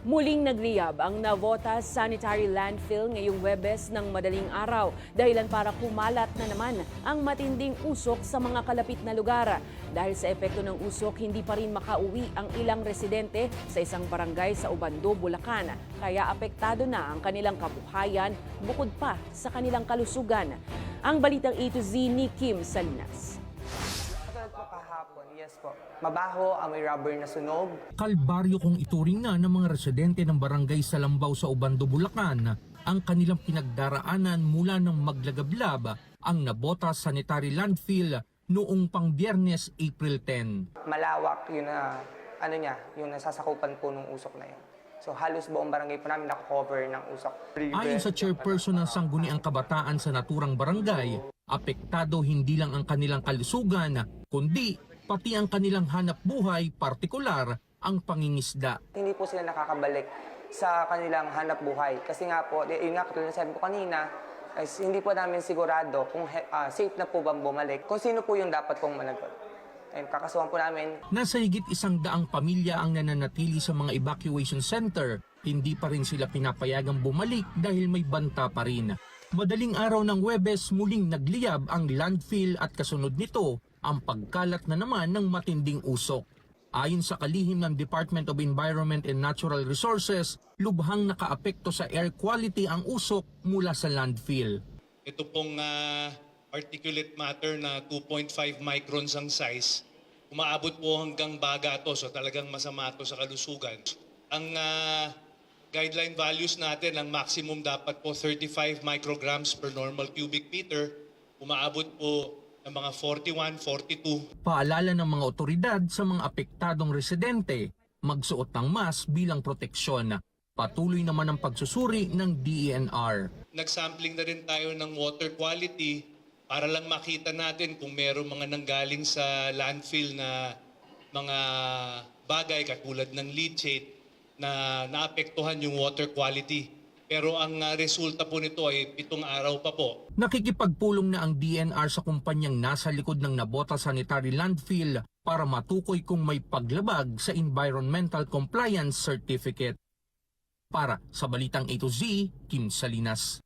Muling nagliyab ang Navotas Sanitary Landfill ngayong Huwebes ng madaling araw dahilan para kumalat na naman ang matinding usok sa mga kalapit na lugar. Dahil sa epekto ng usok, hindi pa rin makauwi ang ilang residente sa isang barangay sa Ubando, Bulacan. Kaya apektado na ang kanilang kabuhayan bukod pa sa kanilang kalusugan. Ang balitang A to Z ni Kim Salinas. Yes po. Mabaho, amoy rubber na sunog. Kalbaryo kung ituring na ng mga residente ng barangay Salambaw sa Ubando, Bulacan ang kanilang pinagdaraanan mula ng maglagablab ang Navotas Sanitary Landfill noong pang Biyernes, April 10. Malawak yun na, yung nasasakupan po ng usok na yun. So halos buong barangay po namin nakakover ng usok. Ayon sa chairperson ng Sangguniang Kabataan sa naturang barangay, apektado hindi lang ang kanilang kalusugan, kundi pati ang kanilang hanap buhay, partikular ang pangingisda. Hindi po sila nakakabalik sa kanilang hanap buhay. Kasi nga po, yun nga katulad na sabi ko kanina, hindi po namin sigurado kung safe na po bang bumalik, kung sino po yung dapat pong managot. Ayun, kakasuhan po namin. Nasa higit 100 pamilya ang nananatili sa mga evacuation center. Hindi pa rin sila pinapayagang bumalik dahil may banta pa rin. Madaling araw ng Huwebes, muling nagliyab ang landfill at kasunod nito ang pagkalat na naman ng matinding usok. Ayon sa kalihim ng Department of Environment and Natural Resources, lubhang nakaapekto sa air quality ang usok mula sa landfill. Ito pong particulate matter na 2.5 microns ang size, umaabot po hanggang baga to, so talagang masama to sa kalusugan. Ang guideline values natin, ang maximum dapat po 35 micrograms per normal cubic meter, umaabot po ng mga 41, 42. Paalala ng mga otoridad sa mga apektadong residente, magsuot ng mask bilang proteksyon. Patuloy naman ang pagsusuri ng DENR. Nagsampling na rin tayo ng water quality para lang makita natin kung meron mga nanggaling sa landfill na mga bagay katulad ng leachate na naapektuhan yung water quality. Pero ang resulta po nito ay 7 araw pa po. Nakikipagpulong na ang DENR sa kumpanyang nasa likod ng Navotas Sanitary Landfill para matukoy kung may paglabag sa Environmental Compliance Certificate. Para sa Balitang A to Z, Kim Salinas.